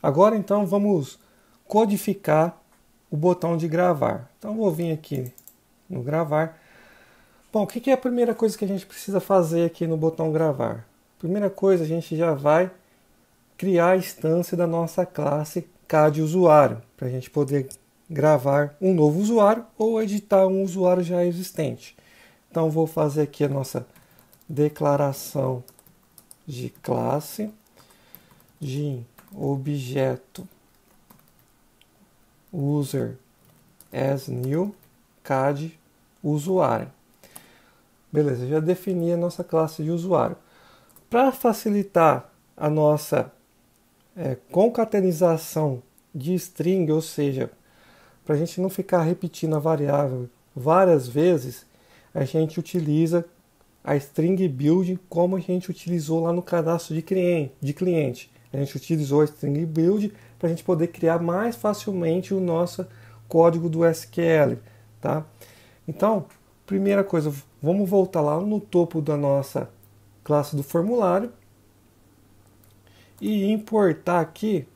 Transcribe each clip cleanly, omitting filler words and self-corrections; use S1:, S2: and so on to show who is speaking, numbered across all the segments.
S1: Agora então vamos codificar o botão de gravar. Então vou vir aqui no gravar. Bom, o que é a primeira coisa que a gente precisa fazer aqui no botão gravar? Primeira coisa, a gente já vai criar a instância da nossa classe CAD-usuário, para a gente poder gravar um novo usuário ou editar um usuário já existente. Então vou fazer aqui a nossa declaração de classe, de objeto user as new CAD usuário. Beleza, já defini a nossa classe de usuário. Para facilitar a nossa concatenação de string, ou seja, para a gente não ficar repetindo a variável várias vezes, a gente utiliza a string build como a gente utilizou lá no cadastro de cliente. A gente utilizou a string build para a gente poder criar mais facilmente o nosso código do SQL. Tá? Então, primeira coisa, vamos voltar lá no topo da nossa classe do formulário e importar aqui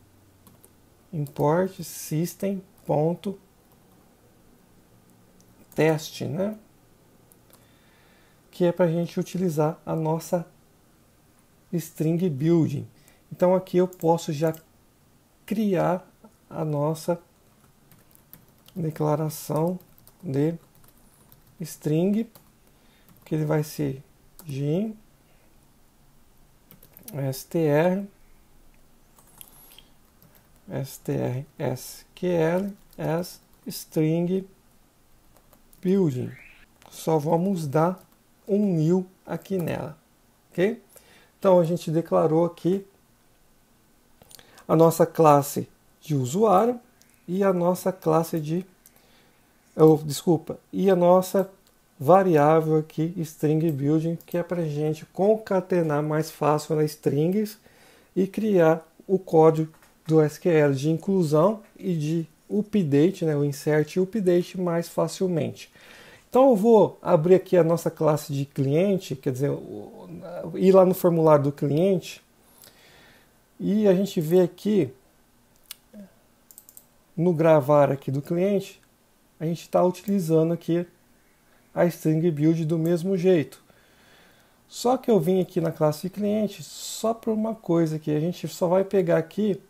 S1: import system.test, né? Que é para a gente utilizar a nossa string building. Então aqui eu posso já criar a nossa declaração de string, que ele vai ser str SQL as string building. Só vamos dar um new aqui nela, ok? Então a gente declarou aqui a nossa classe de usuário e a nossa classe de e a nossa variável aqui string building, que é para a gente concatenar mais fácil nas strings e criar o código do SQL de inclusão e de update, né, o insert e update mais facilmente. Então eu vou abrir aqui a nossa classe de cliente, quer dizer, ir lá no formulário do cliente e a gente vê aqui no gravar aqui do cliente, a gente está utilizando aqui a string build do mesmo jeito. Só que eu vim aqui na classe de cliente só para uma coisa aqui, a gente só vai pegar aqui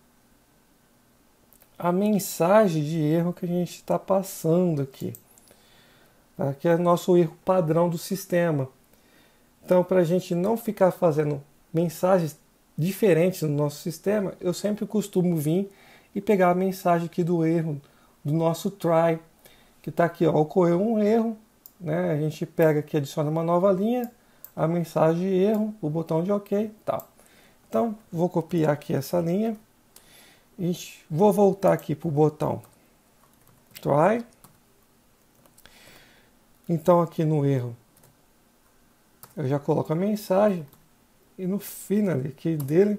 S1: a mensagem de erro que a gente está passando aqui, tá? Que é o nosso erro padrão do sistema. Então, para a gente não ficar fazendo mensagens diferentes no nosso sistema, eu sempre costumo vir e pegar a mensagem aqui do erro do nosso try, que está aqui, ó, ocorreu um erro, né? A gente pega aqui, adiciona uma nova linha, a mensagem de erro, o botão de OK, tal. Então, vou copiar aqui essa linha e vou voltar aqui para o botão try. Então, aqui no erro, eu já coloco a mensagem e no final aqui dele,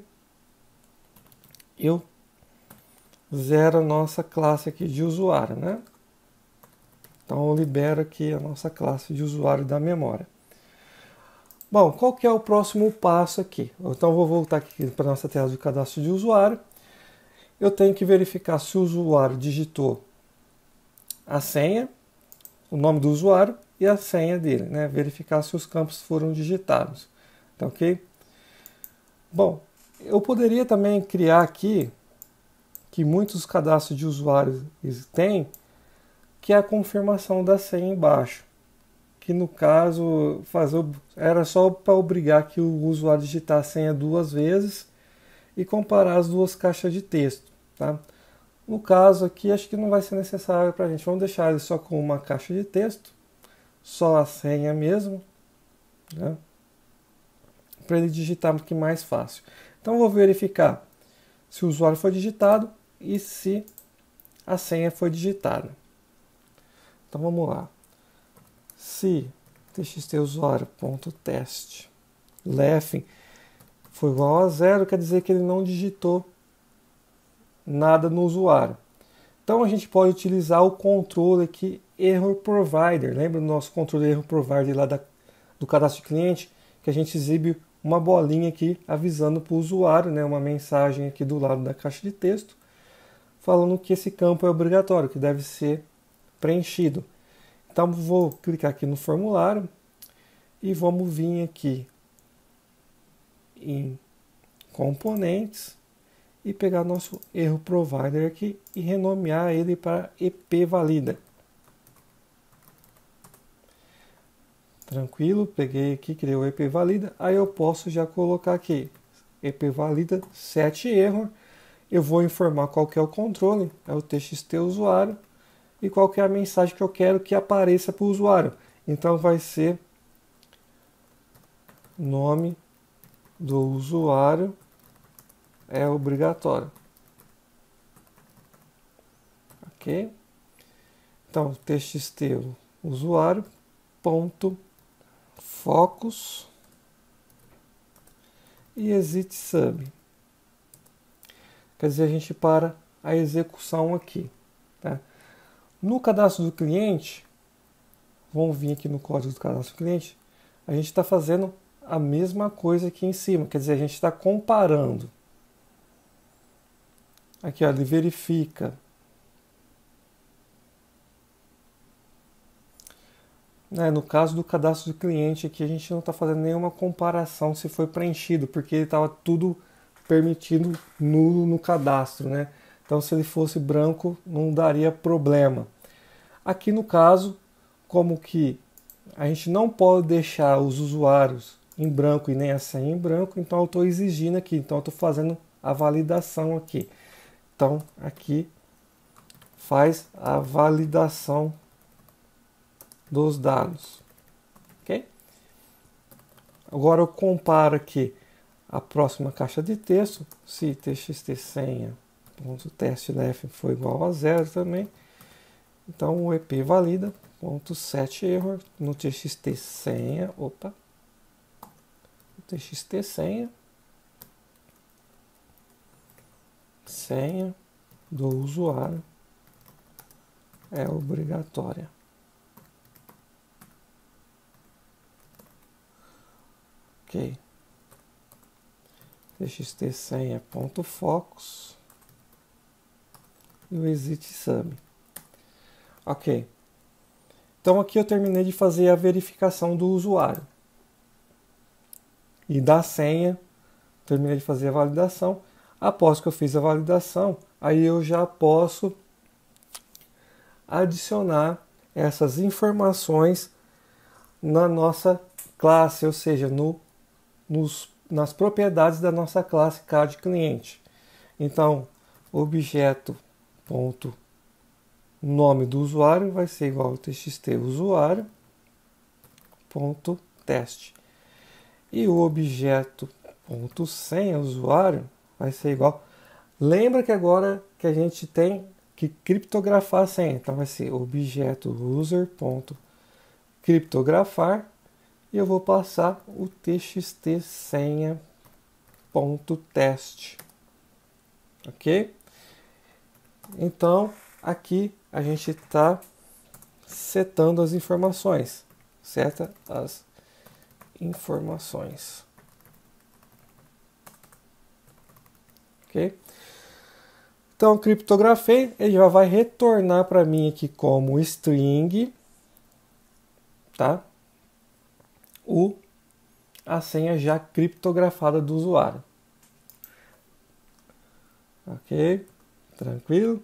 S1: eu zero a nossa classe aqui de usuário, né? Então, eu libero aqui a nossa classe de usuário da memória. Bom, qual que é o próximo passo aqui? Então, eu vou voltar aqui para a nossa tela de cadastro de usuário. Eu tenho que verificar se o usuário digitou a senha, o nome do usuário e a senha dele, né? Verificar se os campos foram digitados, tá ok? Bom, eu poderia também criar aqui, que muitos cadastros de usuários têm, que é a confirmação da senha embaixo, que no caso era só para obrigar que o usuário digitar a senha 2 vezes e comparar as duas caixas de texto, tá? No caso aqui, acho que não vai ser necessário para a gente. Vamos deixar ele só com uma caixa de texto, só a senha mesmo, né? Para ele digitar um pouquinho mais fácil. Então, eu vou verificar se o usuário foi digitado e se a senha foi digitada. Então, vamos lá. Se txtusuário.test left foi igual a 0, quer dizer que ele não digitou nada no usuário. Então a gente pode utilizar o controle aqui Error Provider. Lembra do nosso controle Error Provider lá do cadastro de cliente? Que a gente exibe uma bolinha aqui avisando para o usuário, né, uma mensagem aqui do lado da caixa de texto, falando que esse campo é obrigatório, que deve ser preenchido. Então vou clicar aqui no formulário e vamos vir aqui em componentes e pegar nosso erro provider aqui e renomear ele para epvalida. Tranquilo, peguei aqui, criei o epvalida, aí eu posso já colocar aqui epvalida set error. Eu vou informar qual que é o controle, é o txt usuário, e qual que é a mensagem que eu quero que apareça para o usuário. Então vai ser nome do usuário é obrigatório. Ok? Então, txt usuário ponto focus e exit sub. Quer dizer, a gente para a execução aqui. Tá? No cadastro do cliente, vamos vir aqui no código do cadastro do cliente, a gente está fazendo a mesma coisa aqui em cima. Quer dizer, a gente está comparando. Aqui, ó, ele verifica. No caso do cadastro do cliente aqui, a gente não está fazendo nenhuma comparação se foi preenchido, porque ele estava tudo permitido nulo no cadastro, né? Então, se ele fosse branco, não daria problema. Aqui no caso, como que a gente não pode deixar os usuários em branco e nem a senha em branco, então eu estou exigindo aqui, então eu estou fazendo a validação aqui. Então, aqui faz a validação dos dados. Ok? Agora eu comparo aqui a próxima caixa de texto, se txt senha.testlef for igual a 0 também, então o epvalida.set error no txt senha, txt senha do usuário é obrigatória. Ok. txt senha.focus e o exit sub. Ok. Então aqui eu terminei de fazer a verificação do usuário. E da senha, terminei de fazer a validação. Após que eu fiz a validação, aí eu já posso adicionar essas informações na nossa classe, ou seja, nas propriedades da nossa classe CAD cliente. Então, objeto ponto nome do usuário vai ser igual ao txt usuário ponto teste. E o objeto ponto senha usuário vai ser igual. Lembra que agora que a gente tem que criptografar a senha. Então vai ser objeto user ponto criptografar e eu vou passar o txt senha ponto teste. Ok? Então aqui a gente está setando as informações. Seta as informações. Ok? Então criptografei, ele já vai retornar para mim aqui como string, tá? A senha já criptografada do usuário. Ok? Tranquilo?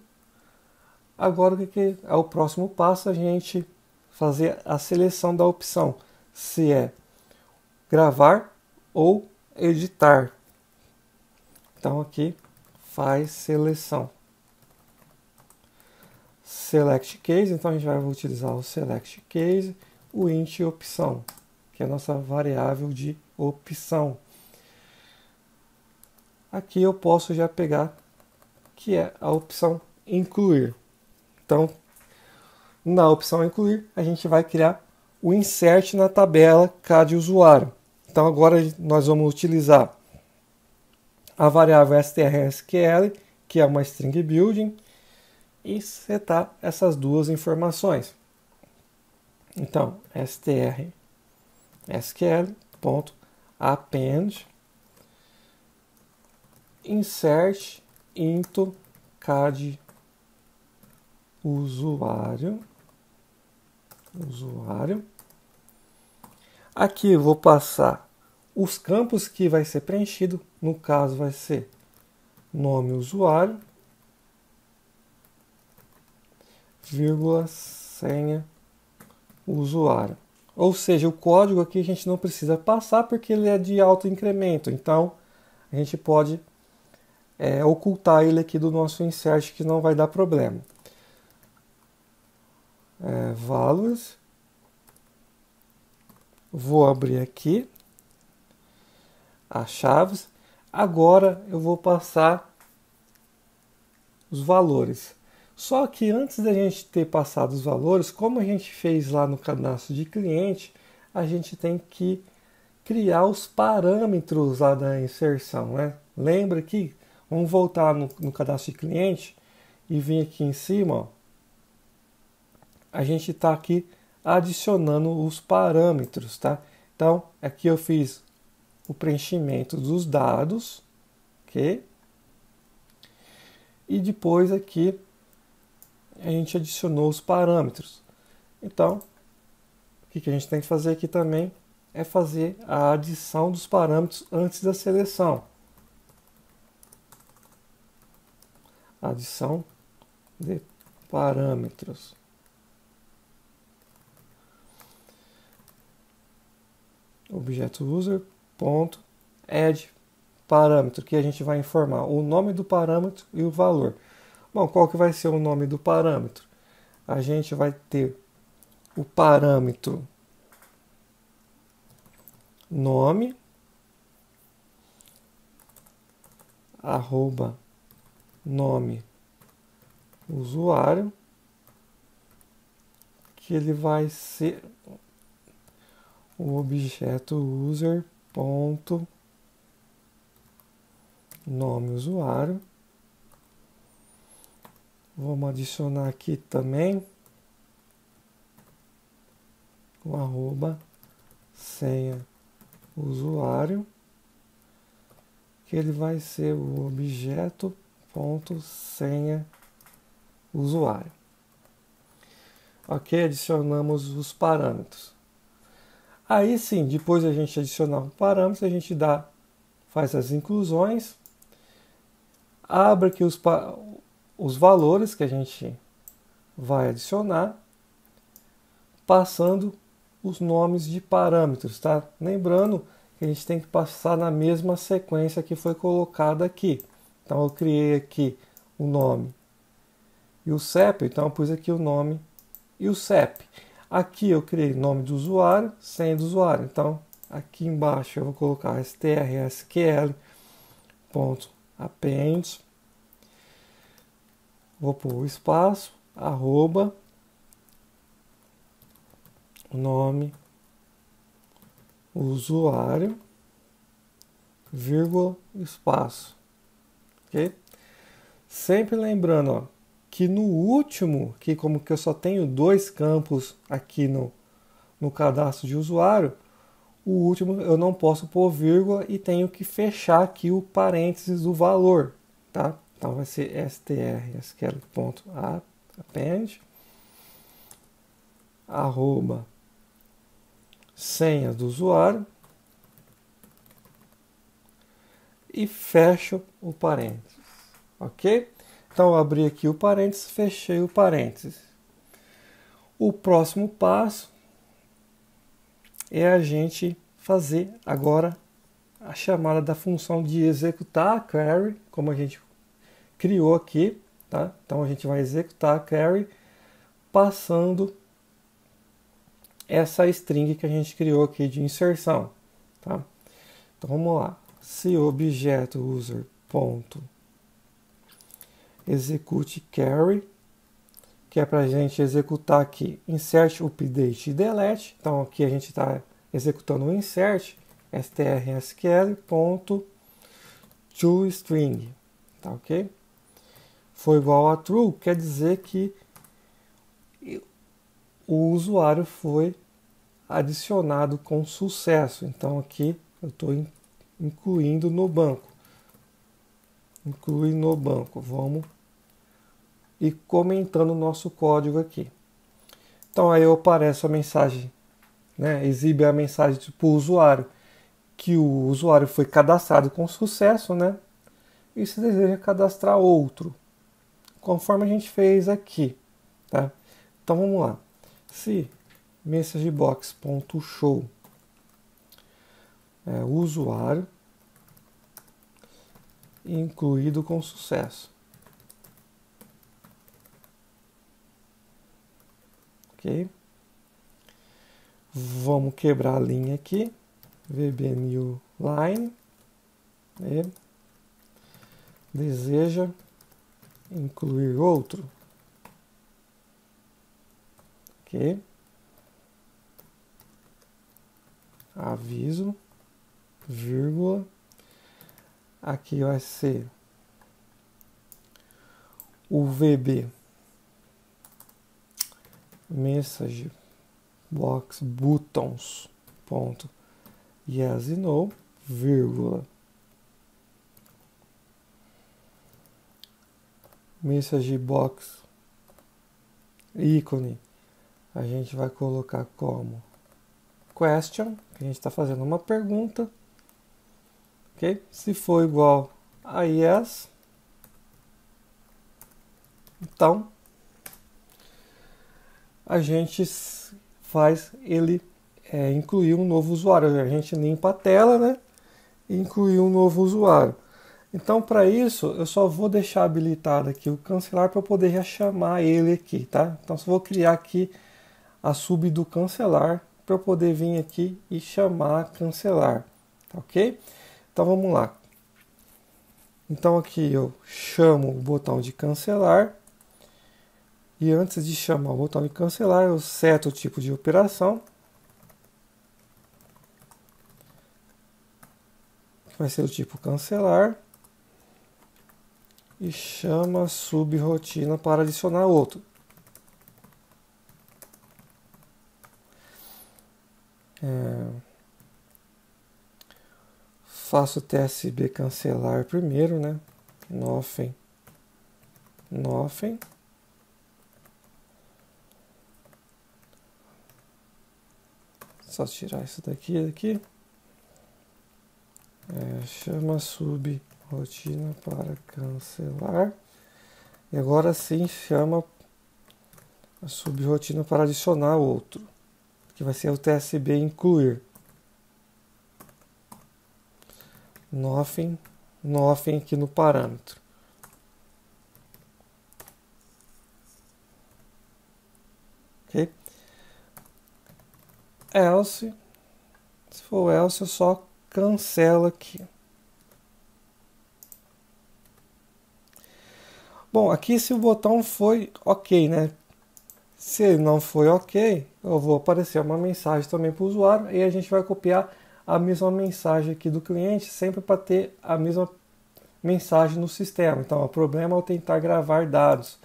S1: Agora o que é o próximo passo? A gente fazer a seleção da opção, se é gravar ou editar. Então aqui faz seleção. Select case, então a gente vai utilizar o select case, o int opção, que é a nossa variável de opção. Aqui eu posso já pegar, que é a opção incluir. Então, na opção incluir, a gente vai criar o insert na tabela CAD usuário. Então agora nós vamos utilizar a variável strSQL, que é uma string building, e setar essas duas informações. Então, strSQL, ponto, append insert into cad usuário. Aqui eu vou passar os campos que vai ser preenchido, no caso vai ser nome usuário, vírgula, senha usuário. Ou seja, o código aqui a gente não precisa passar porque ele é de alto incremento, então a gente pode ocultar ele aqui do nosso insert que não vai dar problema. Values. Vou abrir aqui as chaves. Agora eu vou passar os valores. Só que antes da gente ter passado os valores, como a gente fez lá no cadastro de cliente, a gente tem que criar os parâmetros lá da inserção, né? Lembra aqui? Vamos voltar no cadastro de cliente e vir aqui em cima, ó. A gente está aqui adicionando os parâmetros, tá? Então, aqui eu fiz o preenchimento dos dados, ok? E depois aqui a gente adicionou os parâmetros. Então, o que a gente tem que fazer aqui também é fazer a adição dos parâmetros antes da seleção. Adição de parâmetros. Objeto user ponto add parâmetro, que a gente vai informar o nome do parâmetro e o valor. Bom, qual que vai ser o nome do parâmetro? A gente vai ter o parâmetro nome, arroba nome usuário, que ele vai ser o objeto user ponto nome usuário. Vamos adicionar aqui também o arroba senha usuário, que ele vai ser o objeto ponto senha usuário. Ok, adicionamos os parâmetros. Aí sim, depois a gente adicionar o parâmetro, a gente faz as inclusões, abre aqui os valores que a gente vai adicionar, passando os nomes de parâmetros, tá? Lembrando que a gente tem que passar na mesma sequência que foi colocada aqui. Então eu criei aqui o nome e o CEP, então eu pus aqui o nome e o CEP. Aqui eu criei nome do usuário, senha do usuário. Então aqui embaixo eu vou colocar strsql.append, vou pôr o espaço, arroba, nome, usuário, vírgula, espaço. Ok? Sempre lembrando, ó, que no último, que como que eu só tenho dois campos aqui no cadastro de usuário, o último eu não posso pôr vírgula e tenho que fechar aqui o parênteses do valor, tá? Então vai ser strsql.append, arroba senha do usuário e fecho o parênteses, ok? Então eu abri aqui o parênteses, fechei o parênteses. O próximo passo é a gente fazer agora a chamada da função de executar a query, como a gente criou aqui, tá? Então a gente vai executar a query passando essa string que a gente criou aqui de inserção, tá? Então vamos lá. Se objeto user ponto execute query, que é para a gente executar aqui insert, update e delete. Então aqui a gente está executando o insert strsql.toString, tá ok? Foi igual a true, quer dizer que o usuário foi adicionado com sucesso. Então aqui Eu estou incluindo no banco. Inclui no banco. Vamos ir comentando o nosso código aqui. Então aí aparece a mensagem, né? Exibe a mensagem para o usuário que o usuário foi cadastrado com sucesso, né? E se deseja cadastrar outro, conforme a gente fez aqui, tá? Então vamos lá. Se messagebox.show é usuário incluído com sucesso. Ok? Vamos quebrar a linha aqui. VB new line. E deseja incluir outro. Ok? Aviso, vírgula. Aqui vai ser o VB message box buttons ponto yes e no, vírgula. Message box ícone a gente vai colocar como question, que a gente está fazendo uma pergunta, ok? Se for igual a yes, então a gente faz ele incluir um novo usuário. A gente limpa a tela, né? E incluir um novo usuário. Então, para isso, eu só vou deixar habilitado aqui o cancelar para eu poder já chamar ele aqui, tá? Então, só vou criar aqui a sub do cancelar para eu poder vir aqui e chamar cancelar, tá ok? Então, vamos lá. Então, aqui eu chamo o botão de cancelar. E antes de chamar o botão de cancelar, eu seto o tipo de operação. Que vai ser o tipo cancelar. E chama subrotina para adicionar outro. Faço o TSB cancelar primeiro, né? Nothing. Só tirar isso daqui. Chama subrotina para cancelar. E agora sim chama a subrotina para adicionar outro, que vai ser o TSB incluir. Nothing aqui no parâmetro. Ok? Else, se for else, eu só cancelo aqui. Bom, aqui se o botão foi ok, né? Se ele não foi ok, eu vou aparecer uma mensagem também para o usuário e a gente vai copiar a mesma mensagem aqui do cliente, sempre para ter a mesma mensagem no sistema. Então, o problema é eu tentar gravar dados.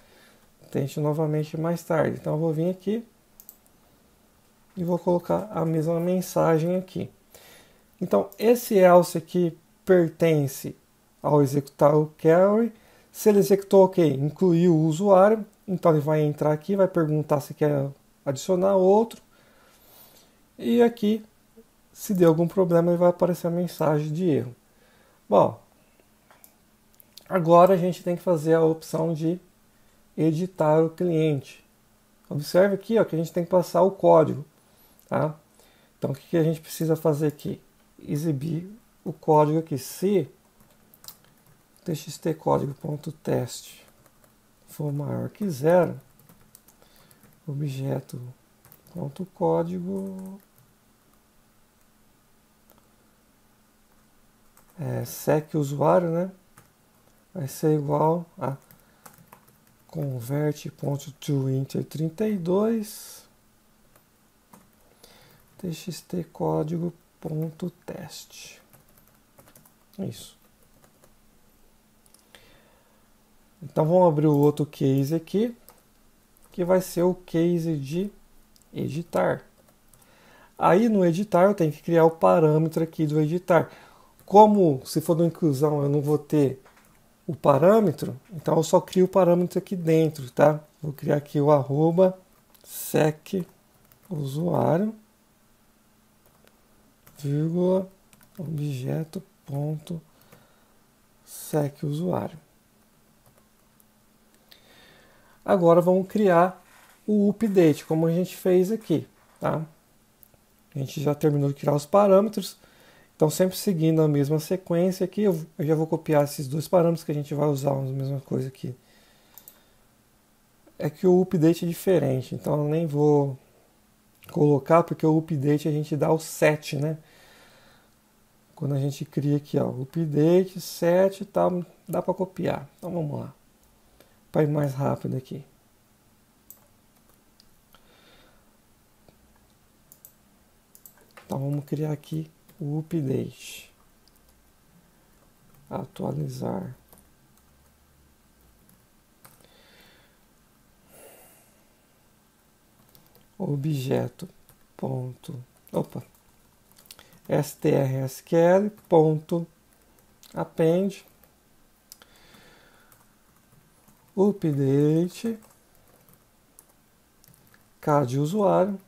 S1: Tente novamente mais tarde. Então, eu vou vir aqui e vou colocar a mesma mensagem aqui. Então, esse else aqui pertence ao executar o query. Se ele executou ok, incluiu o usuário, então ele vai entrar aqui, vai perguntar se quer adicionar outro. E aqui, se der algum problema, ele vai aparecer a mensagem de erro. Bom, agora a gente tem que fazer a opção de editar o cliente. Observe aqui ó, que a gente tem que passar o código. Tá? Então, o que a gente precisa fazer aqui? Exibir o código aqui. Se txt_código.teste for maior que 0, objeto.código sec usuário, né? Vai ser igual a convert.toInter32 txt_código.teste. Isso. Então vamos abrir o outro case aqui, que vai ser o case de editar. Aí no editar eu tenho que criar o parâmetro aqui do editar. Como se for no inclusão eu não vou ter o parâmetro, então eu só crio o parâmetro aqui dentro, tá? Vou criar aqui o arroba sec usuário, vírgula, objeto ponto sec usuário. Agora vamos criar o update, como a gente fez aqui, tá? A gente já terminou de criar os parâmetros, então sempre seguindo a mesma sequência aqui, eu já vou copiar esses dois parâmetros que a gente vai usar a mesma coisa aqui. É que o update é diferente, então eu nem vou colocar, porque o update a gente dá o set, né? Quando a gente cria aqui, ó, update, set e tal, dá para copiar. Então vamos lá, para ir mais rápido aqui. Então vamos criar aqui o update. Atualizar. Objeto ponto, opa, strsql ponto append update k de usuário,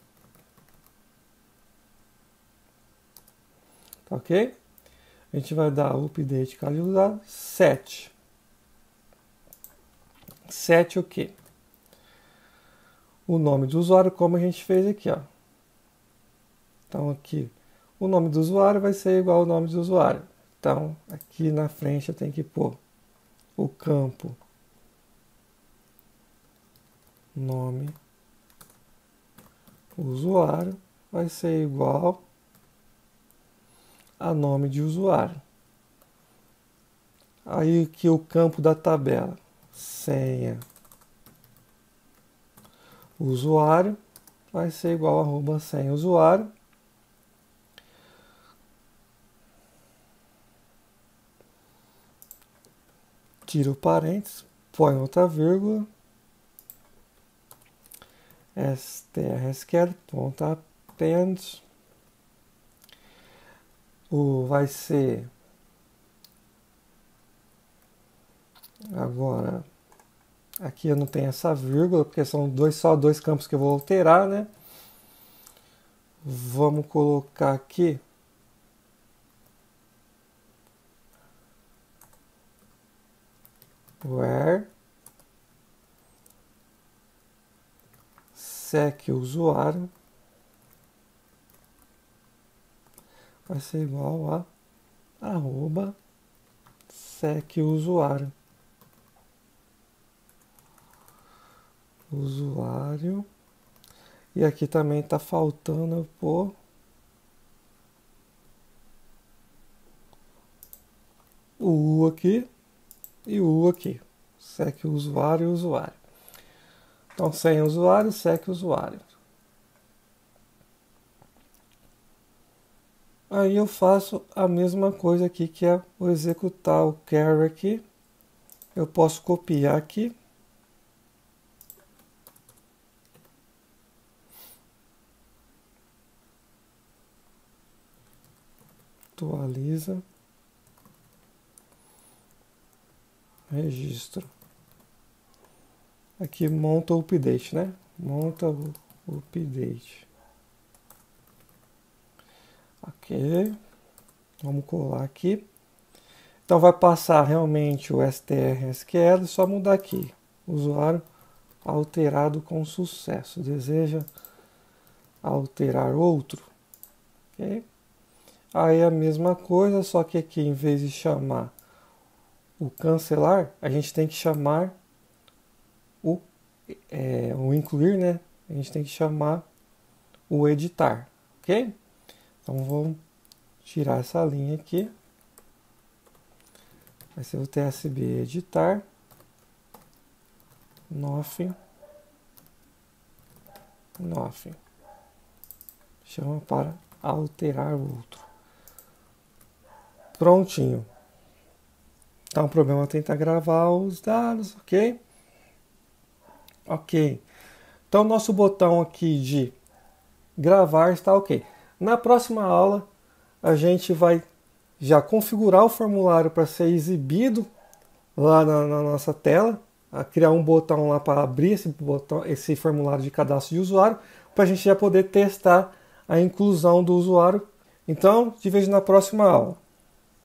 S1: tá ok? A gente vai dar update k de usuário set. Set o quê? O nome do usuário, como a gente fez aqui, ó. Então aqui o nome do usuário vai ser igual ao nome do usuário. Então aqui na frente eu tenho que pôr o campo nome usuário vai ser igual a nome de usuário. Aí aqui o campo da tabela, senha usuário vai ser igual a arroba senha usuário. Tira o parênteses, põe outra vírgula, strsql.append, vai ser agora, aqui eu não tenho essa vírgula, porque são só dois campos que eu vou alterar, né? Vamos colocar aqui where sec usuário vai ser igual a arroba sec usuário. Usuário. E aqui também está faltando eu pôr o U aqui e o U aqui. Sec usuário e usuário. Então, sem usuário, sec usuário. Aí eu faço a mesma coisa aqui, que é o executar o carry aqui. Eu posso copiar aqui. Atualiza. Registro. Aqui monta o update, né? Monta o update. Ok. Vamos colar aqui. Então vai passar realmente o strsql, só mudar aqui. Usuário alterado com sucesso. Deseja alterar outro? Ok. Aí a mesma coisa, só que aqui em vez de chamar o cancelar, a gente tem que chamar o incluir, né? A gente tem que chamar o editar, ok? Então vamos tirar essa linha aqui. Vai ser o tsb editar. Nothing. Chama para alterar outro. Prontinho. Então o problema é tentar gravar os dados, ok? Ok. Então nosso botão aqui de gravar está ok. Na próxima aula, a gente vai já configurar o formulário para ser exibido lá na nossa tela, a criar um botão lá para abrir esse formulário de cadastro de usuário, para a gente já poder testar a inclusão do usuário. Então, te vejo na próxima aula.